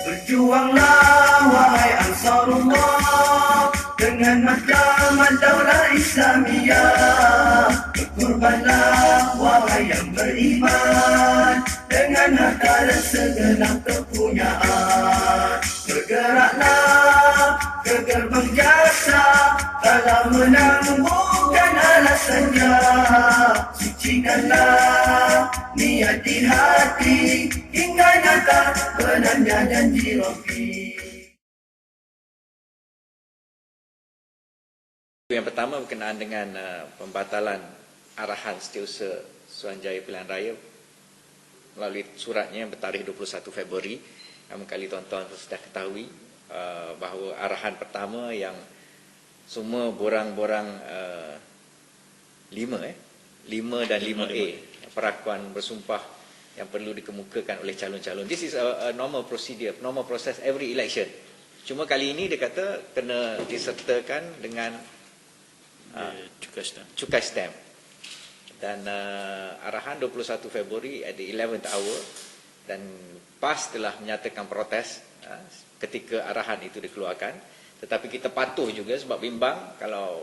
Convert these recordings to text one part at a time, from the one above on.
Berjuanglah wahai Ansarullah dengan mahkamah daulah Islamiyah. Berkorbanlah wahai yang beriman dengan harta dan segenap kepunyaan. Bergeraklah ke gerbang jasa, kalau menang bukan alasannya. Sucikanlah niat di hati hingga nyata benarnya janji Rabbi. Yang pertama berkenaan dengan pembatalan arahan Setiausaha Suruhanjaya Pilihan Raya melalui suratnya yang bertarikh 21 Februari. Kali tuan-tuan sudah ketahui bahawa arahan pertama yang semua borang-borang 5 dan 5A perakuan bersumpah yang perlu dikemukakan oleh calon-calon. This is a normal procedure, normal process every election. Cuma kali ini dia kata kena disertakan dengan cukai stamp. Dan arahan 21 Februari at the 11th hour, dan PAS telah menyatakan protes ketika arahan itu dikeluarkan. Tetapi kita patuh juga sebab bimbang kalau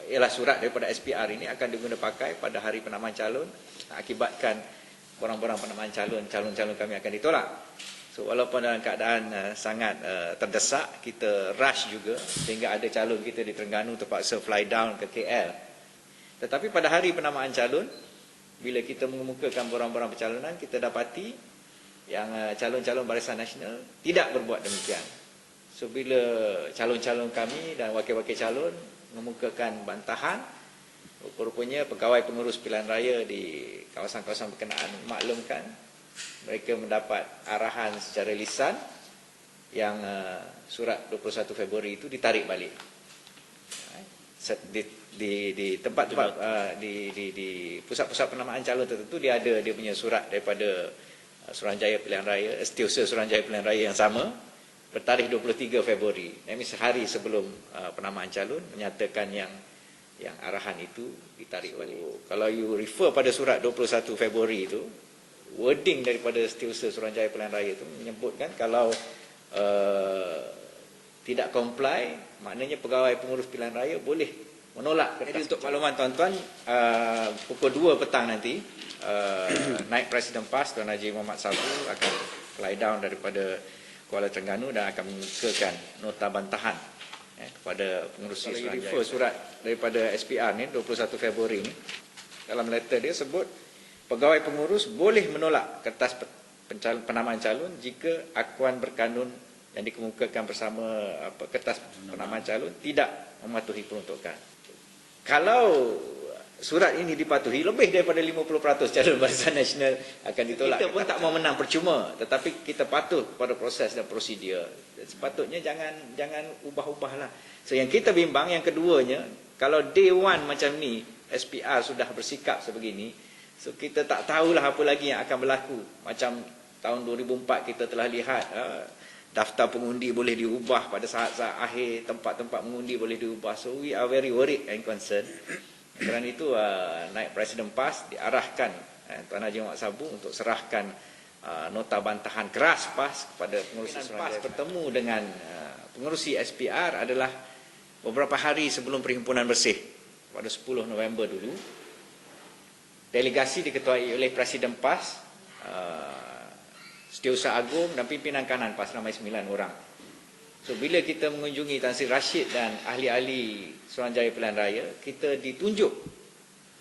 ialah surat daripada SPR ini akan diguna pakai pada hari penamaan calon, akibatkan borang-borang penamaan calon-calon kami akan ditolak. So walaupun dalam keadaan sangat terdesak, kita rush juga sehingga ada calon kita di Terengganu terpaksa fly down ke KL. Tetapi pada hari penamaan calon, bila kita mengemukakan borang-borang pencalonan, kita dapati yang calon-calon Barisan Nasional tidak berbuat demikian. So bila calon-calon kami dan wakil-wakil calon mengemukakan bantahan, rupanya pegawai pengurus pilihan raya di kawasan-kawasan berkenaan maklumkan mereka mendapat arahan secara lisan yang surat 21 Februari itu ditarik balik. Di tempat-tempat di pusat-pusat penamaan calon tertentu dia ada dia punya surat daripada Suruhanjaya Pilihan Raya, Setiausaha Suruhanjaya Pilihan Raya yang sama bertarikh 23 Februari. Ini sehari sebelum penamaan calon menyatakan yang arahan itu ditarik balik. Kalau you refer pada surat 21 Februari itu, wording daripada Setiausaha Suruhanjaya Pilihan Raya itu menyebutkan kalau tidak comply, maknanya pegawai pengurus pilihan raya boleh menolak. Jadi untuk makluman tuan-tuan, pukul 2 petang nanti, Naib Presiden PAS Tuan Haji Muhammad Sabu akan fly down daripada Kuala Terengganu dan akan mengemukakan nota bantahan kepada pengurusi Suruhanjaya. Surat daripada SPR ni 21 Februari ni, dalam letter dia sebut pegawai pengurus boleh menolak kertas penamaan calon jika akuan berkanun yang dikemukakan bersama kertas penamaan calon tidak mematuhi peruntukan. Kalau surat ini dipatuhi, lebih daripada 50% calon Barisan Nasional akan ditolak. Kita pun tak mau menang percuma, tetapi kita patuh kepada proses dan prosedur. Sepatutnya jangan ubah-ubahlah. So yang kita bimbang yang keduanya, kalau day one macam ni SPR sudah bersikap sebegini, so kita tak tahulah apa lagi yang akan berlaku. Macam tahun 2004 kita telah lihat daftar pengundi boleh diubah pada saat-saat akhir, tempat-tempat mengundi boleh diubah. So we are very worried and concerned. Kerana itu Naib Presiden PAS diarahkan Tuan Haji Muhammad Sabu untuk serahkan nota bantahan keras PAS kepada pengurusi Suruhanjaya. PAS bertemu dengan pengurusi SPR adalah beberapa hari sebelum Perhimpunan Bersih pada 10 November dulu. Delegasi diketuai oleh Presiden PAS, Setiausaha Agung dan pimpinan kanan PAS ramai 9 orang. So bila kita mengunjungi Tan Sri Rashid dan ahli-ahli Suruhanjaya Pilihan Raya, kita ditunjuk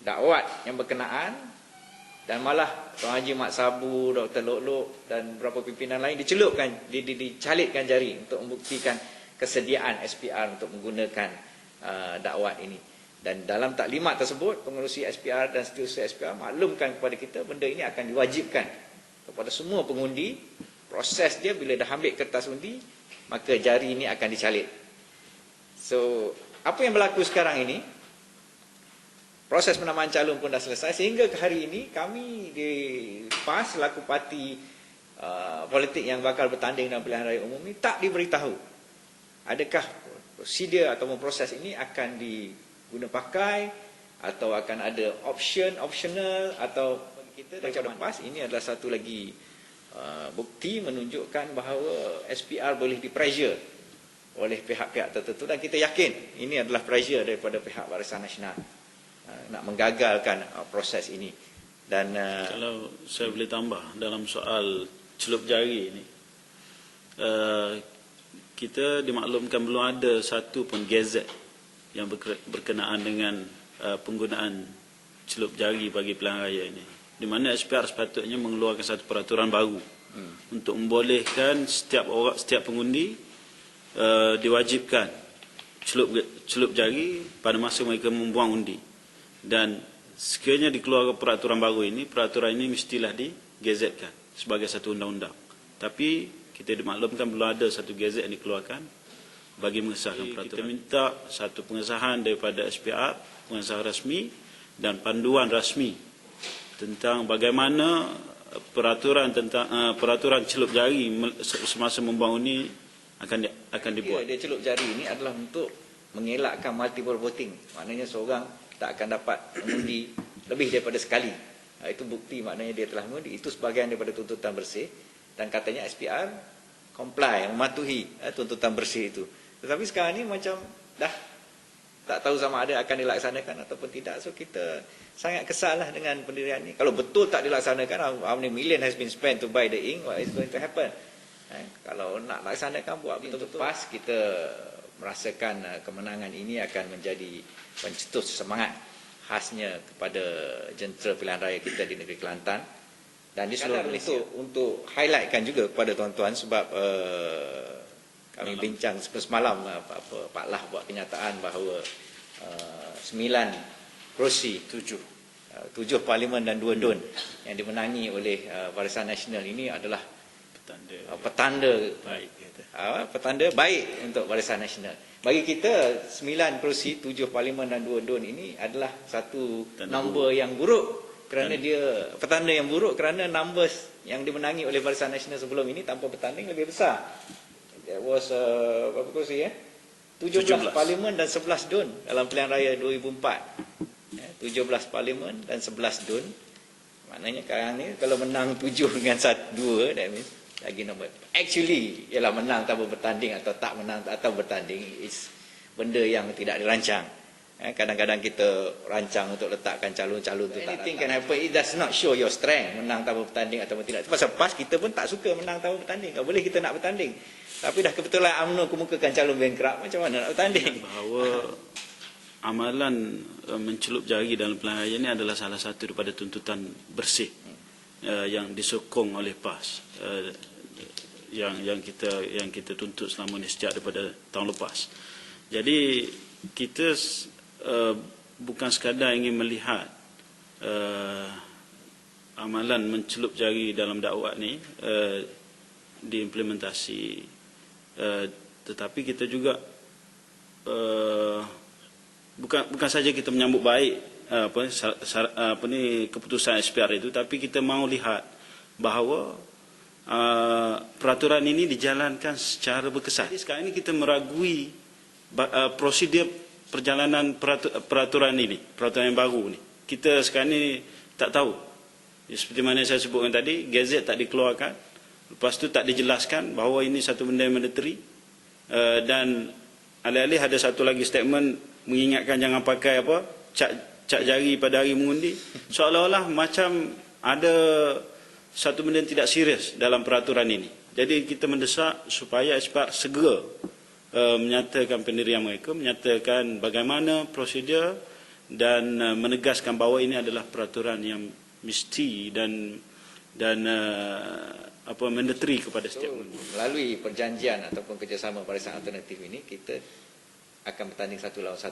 dakwat yang berkenaan dan malah Tuan Haji Mat Sabu, Dr. Lok dan beberapa pimpinan lain dicelupkan, dicalitkan jari untuk membuktikan kesediaan SPR untuk menggunakan dakwat ini. Dan dalam taklimat tersebut, pengurusi SPR dan Setiausaha SPR maklumkan kepada kita benda ini akan diwajibkan kepada semua pengundi. Proses dia bila dah ambil kertas undi, maka jari ini akan dicalit. So, apa yang berlaku sekarang ini, proses penamaan calon pun dah selesai, sehingga ke hari ini kami di PAS selaku parti politik yang bakal bertanding dalam pilihan raya umum ini tak diberitahu adakah prosedur atau proses ini akan diguna pakai atau akan ada optional atau kita daripada PAS. Ini adalah satu lagi bukti menunjukkan bahawa SPR boleh di-pressure oleh pihak-pihak tertentu, dan kita yakin ini adalah pressure daripada pihak Barisan Nasional nak menggagalkan proses ini. Dan kalau saya boleh tambah dalam soal celup jari ini, kita dimaklumkan belum ada satu pun gazet yang berkenaan dengan penggunaan celup jari bagi pilihan raya ini, di mana SPR sepatutnya mengeluarkan satu peraturan baru untuk membolehkan setiap pengundi diwajibkan celup jari pada masa mereka membuang undi. Dan sekiranya dikeluarkan peraturan baru ini, peraturan ini mestilah digazetkan sebagai satu undang-undang. Tapi kita dimaklumkan belum ada satu gazet yang dikeluarkan bagi mengesahkan peraturan. Kita minta satu pengesahan daripada SPR, pengesahan rasmi dan panduan rasmi tentang bagaimana peraturan celup jari semasa membuang undi akan dibuat. Dia celup jari ini adalah untuk mengelakkan multiple voting. Maknanya seorang tak akan dapat mengundi lebih daripada sekali. Itu bukti maknanya dia telah mengundi. Itu sebahagian daripada tuntutan bersih, dan katanya SPR comply, mematuhi tuntutan bersih itu. Tetapi sekarang ni macam dah tak tahu sama ada akan dilaksanakan ataupun tidak. So kita sangat kesal lah dengan pendirian ni. Kalau betul tak dilaksanakan, how many million has been spent to buy the ink, what is going to happen? Kalau nak laksanakan, buat betul-betul pas, kita merasakan kemenangan ini akan menjadi pencetus semangat khasnya kepada jentera pilihan raya kita di negeri Kelantan. Dan di seluruh Malaysia, untuk highlightkan juga kepada tuan-tuan, sebab kami bincang semalam, Pak Lah buat kenyataan bahawa 9 kerusi, 7 parlimen dan 2 DUN yang dimenangi oleh Barisan Nasional ini adalah petanda baik untuk Barisan Nasional. Bagi kita 9 kerusi, 7 parlimen dan 2 DUN ini adalah satu nombor yang buruk, kerana dia petanda yang buruk kerana numbers yang dimenangi oleh Barisan Nasional sebelum ini tanpa bertanding lebih besar. There was berapa kerusi 17 parlimen dan 11 DUN dalam pilihan raya 2004. 17 parlimen dan 11 DUN. Maknanya sekarang ni kalau menang 7 dengan 2, that means lagi nombor. Actually ialah menang tanpa bertanding atau tak menang atau bertanding is benda yang tidak dirancang. Kadang-kadang kita rancang untuk letakkan calon-calon tu. Anything can happen. It does not show your strength menang tanpa bertanding ataupun tidak. Pasal PAS kita pun tak suka menang tanpa bertanding. Tak boleh kita nak bertanding. Tapi dah kebetulan UMNO kemukakan calon bankrupt, macam mana nak bertanding? Bahawa amalan mencelup jari dalam pilihan raya ini adalah salah satu daripada tuntutan bersih yang disokong oleh PAS, yang kita tuntut selama ini sejak daripada tahun lepas. Jadi kita bukan sekadar ingin melihat amalan mencelup jari dalam dakwah ni diimplementasi, tetapi kita juga bukan saja kita menyambut baik keputusan SPR itu, tapi kita mahu lihat bahawa peraturan ini dijalankan secara berkesan. Jadi sekarang ini kita meragui prosedur perjalanan peraturan ini, peraturan yang baru ini. Kita sekarang ini tak tahu. Seperti mana saya sebutkan tadi, gazet tak dikeluarkan, lepas tu tak dijelaskan bahawa ini satu benda yang mandatory, dan alih-alih ada satu lagi statement mengingatkan jangan pakai cat jari pada hari mengundi, seolah-olah macam ada satu benda yang tidak serius dalam peraturan ini. Jadi kita mendesak supaya SPR segera menyatakan pendirian mereka, menyatakan bagaimana prosedur dan menegaskan bahawa ini adalah peraturan yang mesti dan mandatory kepada setiap melalui perjanjian ataupun kerjasama Barisan Alternatif ini, kita akan bertanding 1 lawan 1.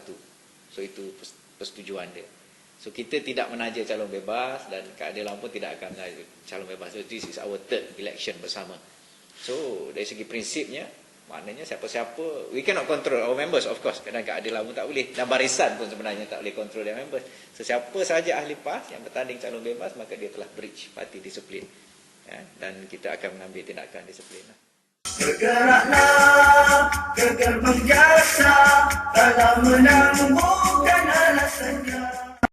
So itu persetujuan dia. So kita tidak menaja calon bebas, dan keadilan pun tidak akan menaja calon bebas. So this is our third election bersama. So dari segi prinsipnya, maknanya siapa-siapa, we cannot control our members, of course, kerana keadilan pun tak boleh, dan barisan pun sebenarnya tak boleh control their members. So siapa sahaja ahli PAS yang bertanding calon bebas, maka dia telah breach parti disiplin, dan kita akan mengambil tindakan disiplin. Bergeraklah ke gerbang jasa, dalam menang bukan alasannya.